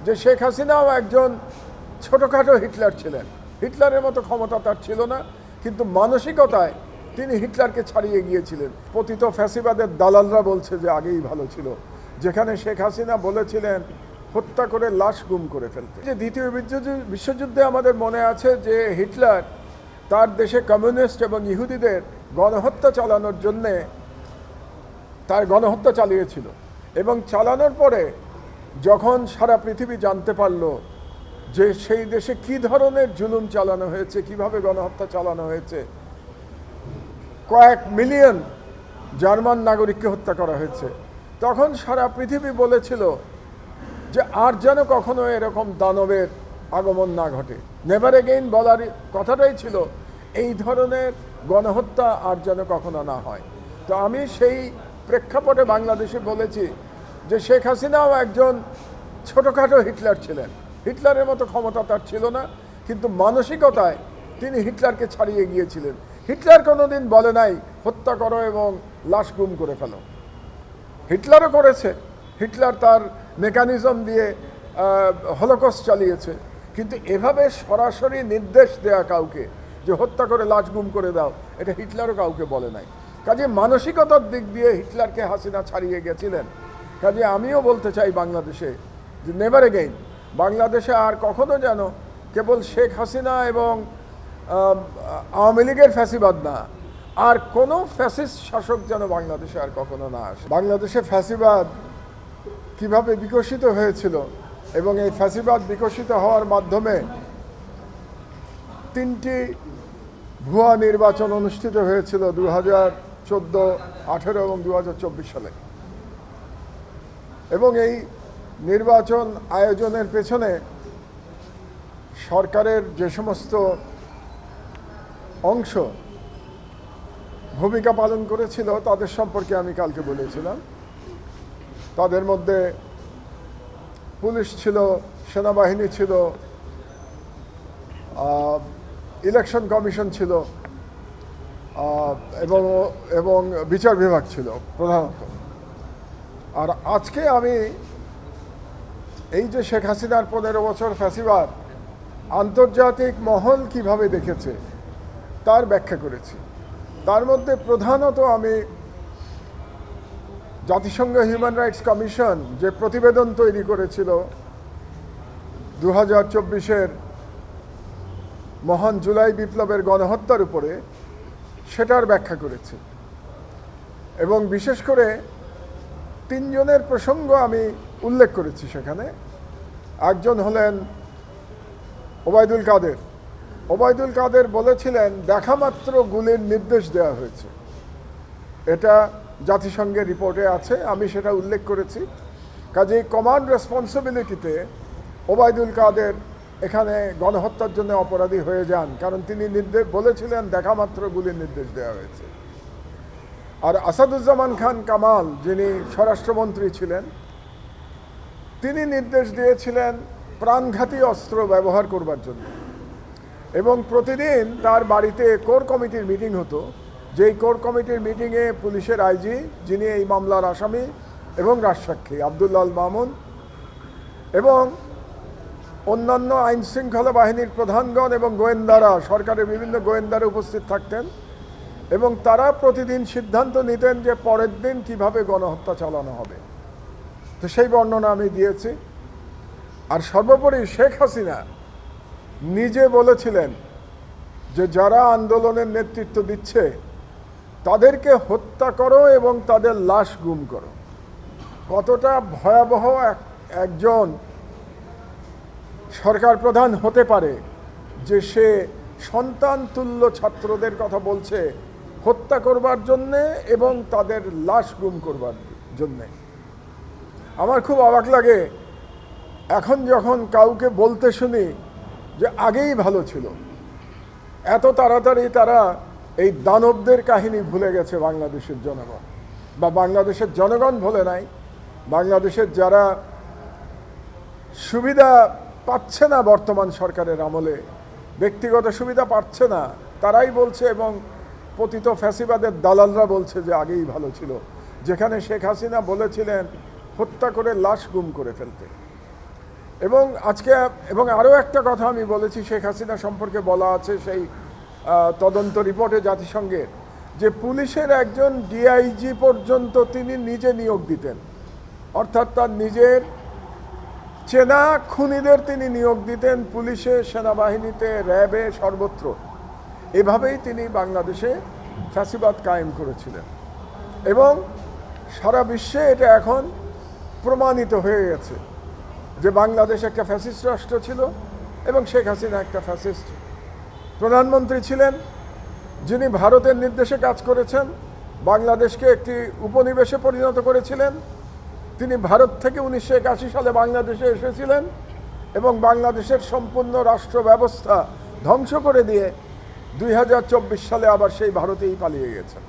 যে শেখ হাসিনাও একজন ছোটোখাটো হিটলার ছিলেন। হিটলারের মতো ক্ষমতা তার ছিল না, কিন্তু মানসিকতায় তিনি হিটলারকে ছাড়িয়ে গিয়েছিলেন। পতিত ফ্যাসিবাদের দালালরা বলছে যে আগেই ভালো ছিল, যেখানে শেখ হাসিনা বলেছিলেন হত্যা করে লাশ গুম করে ফেলতে। যে দ্বিতীয় বিশ্বযুদ্ধে আমাদের মনে আছে যে হিটলার তার দেশে কমিউনিস্ট এবং ইহুদিদের গণহত্যা চালানোর জন্যে তার গণহত্যা চালিয়েছিল, এবং চালানোর পরে যখন সারা পৃথিবী জানতে পারল যে সেই দেশে কী ধরনের জুলুম চালানো হয়েছে, কিভাবে গণহত্যা চালানো হয়েছে, কয়েক মিলিয়ন জার্মান নাগরিককে হত্যা করা হয়েছে, তখন সারা পৃথিবী বলেছিল যে আর যেন কখনো এরকম দানবের আগমন না ঘটে। নেভার এগেইন বলার কথাটাই ছিল এই ধরনের গণহত্যা আর যেন কখনো না হয়। তো আমি সেই প্রেক্ষাপটে বাংলাদেশে বলেছি যে শেখ হাসিনাও একজন ছোটোখাটো হিটলার ছিলেন। হিটলারের মতো ক্ষমতা তার ছিল না, কিন্তু মানসিকতায় তিনি হিটলারকে ছাড়িয়ে গিয়েছিলেন। হিটলার কোনোদিন বলে নাই হত্যা করো এবং লাশ গুম করে ফেলো। হিটলারও করেছে, হিটলার তার মেকানিজম দিয়ে হলোকস্ট চালিয়েছে, কিন্তু এভাবে সরাসরি নির্দেশ দেয়া কাউকে যে হত্যা করে লাশ গুম করে দাও, এটা হিটলারও কাউকে বলে নাই। কাজে মানসিকতার দিক দিয়ে হিটলারকে হাসিনা ছাড়িয়ে গেছিলেন। কাজে আমিও বলতে চাই বাংলাদেশে যে নেভার এগেইন বাংলাদেশে আর কখনো যেন কেবল শেখ হাসিনা এবং আওয়ামী লীগের ফ্যাসিবাদ না, আর কোনো ফ্যাসিস্ট শাসক যেন বাংলাদেশে আর কখনো না আসে। বাংলাদেশে ফ্যাসিবাদ কিভাবে বিকশিত হয়েছিল এবং এই ফ্যাসিবাদ বিকশিত হওয়ার মাধ্যমে 3টি ভুয়া নির্বাচন অনুষ্ঠিত হয়েছিল 2014, 2018 এবং 2024 সালে। এবং এই নির্বাচন আয়োজনের পেছনে সরকারের যে সমস্ত অংশ ভূমিকা পালন করেছিল তাদের সম্পর্কে আমি কালকে বলেছিলাম। তাদের মধ্যে পুলিশ ছিল, সেনাবাহিনী ছিল, ইলেকশন কমিশন ছিল, এবং বিচার বিভাগ ছিল প্রধানত। আর আজকে আমি এই যে শেখ হাসিনার 15 বছর ফ্যাসিবাদ আন্তর্জাতিক মহল কিভাবে দেখেছে তার ব্যাখ্যা করেছি। তার মধ্যে প্রধানত আমি জাতিসংঘ হিউম্যান রাইটস কমিশন যে প্রতিবেদন তৈরি করেছিল 2024-এর মহান জুলাই বিপ্লবের গণহত্যার উপরে, সেটার ব্যাখ্যা করেছি। এবং বিশেষ করে 3 জনের প্রসঙ্গ আমি উল্লেখ করেছি সেখানে। একজন হলেন ওবায়দুল কাদের। ওবায়দুল কাদের বলেছিলেন দেখামাত্র গুলির নির্দেশ দেওয়া হয়েছে। এটা জাতিসংঘের রিপোর্টে আছে, আমি সেটা উল্লেখ করেছি। কাজেই কমান্ড রেসপন্সিবিলিটিতে ওবায়দুল কাদের এখানে গণহত্যার জন্য অপরাধী হয়ে যান, কারণ তিনি বলেছিলেন দেখামাত্র গুলির নির্দেশ দেওয়া হয়েছে। আর আসাদুজ্জামান খান কামাল, যিনি স্বরাষ্ট্রমন্ত্রী ছিলেন, তিনি নির্দেশ দিয়েছিলেন প্রাণঘাতী অস্ত্র ব্যবহার করবার জন্য। এবং প্রতিদিন তার বাড়িতে কোর কমিটির মিটিং হতো, যেই কোর কমিটির মিটিংয়ে পুলিশের আইজি, যিনি এই মামলার আসামি এবং রাজসাক্ষী আব্দুল্লাহ আল মামুন, এবং অন্যান্য আইন শৃঙ্খলা বাহিনীর প্রধানগণ এবং গোয়েন্দারা, সরকারের বিভিন্ন গোয়েন্দারা উপস্থিত থাকতেন, এবং তারা প্রতিদিন সিদ্ধান্ত নিতেন যে পরের দিন কিভাবে গণহত্যা চালানো হবে। তো সেই বর্ণনা আমি দিয়েছি। আর সর্বোপরি শেখ হাসিনা নিজে বলেছিলেন যে যারা আন্দোলনের নেতৃত্ব দিচ্ছে তাদেরকে হত্যা করো এবং তাদের লাশ গুম করো। কতটা ভয়াবহ একজন সরকার প্রধান হতে পারে যে সে সন্তান তুল্য ছাত্রদের কথা বলছে হত্যা করবার জন্যে এবং তাদের লাশ গুম করবার জন্যে। আমার খুব অবাক লাগে এখন যখন কাউকে বলতে শুনি যে আগেই ভালো ছিল। এত তাড়াতাড়ি তারা এই দানবদের কাহিনী ভুলে গেছে বাংলাদেশের জনগণ, বা বাংলাদেশের জনগণ ভুলে নাই, বাংলাদেশের যারা সুবিধা পাচ্ছে না বর্তমান সরকারের আমলে, ব্যক্তিগত সুবিধা পাচ্ছে না, তারাই বলছে, এবং পতিত ফ্যাসিবাদের দালালরা বলছে যে আগেই ভালো ছিল, যেখানে শেখ হাসিনা বলেছিলেন হত্যা করে লাশ গুম করে ফেলতে। এবং আজকে এবং আরও একটা কথা আমি বলেছি শেখ হাসিনা সম্পর্কে বলা আছে সেই তদন্ত রিপোর্টে জাতিসংঘের, যে পুলিশের একজন ডিআইজি পর্যন্ত তিনি নিজে নিয়োগ দিতেন, অর্থাৎ তার নিজের চেনা খুনিদের তিনি নিয়োগ দিতেন পুলিশে, সেনাবাহিনীতে, র্যাবে, সর্বত্র। এভাবেই তিনি বাংলাদেশে ফ্যাসিবাদ কায়েম করেছিলেন এবং সারা বিশ্বে এটা এখন প্রমাণিত হয়ে গেছে যে বাংলাদেশ একটা ফ্যাসিস্ট রাষ্ট্র ছিল এবং শেখ হাসিনা একটা ফ্যাসিস্ট প্রধানমন্ত্রী ছিলেন, যিনি ভারতের নির্দেশে কাজ করেছেন, বাংলাদেশকে একটি উপনিবেশে পরিণত করেছিলেন। তিনি ভারত থেকে 1981 সালে বাংলাদেশে এসেছিলেন এবং বাংলাদেশের সম্পূর্ণ রাষ্ট্র ব্যবস্থা ধ্বংস করে দিয়ে 2024 সালে আবার সেই ভারতেই পালিয়ে গেছেন।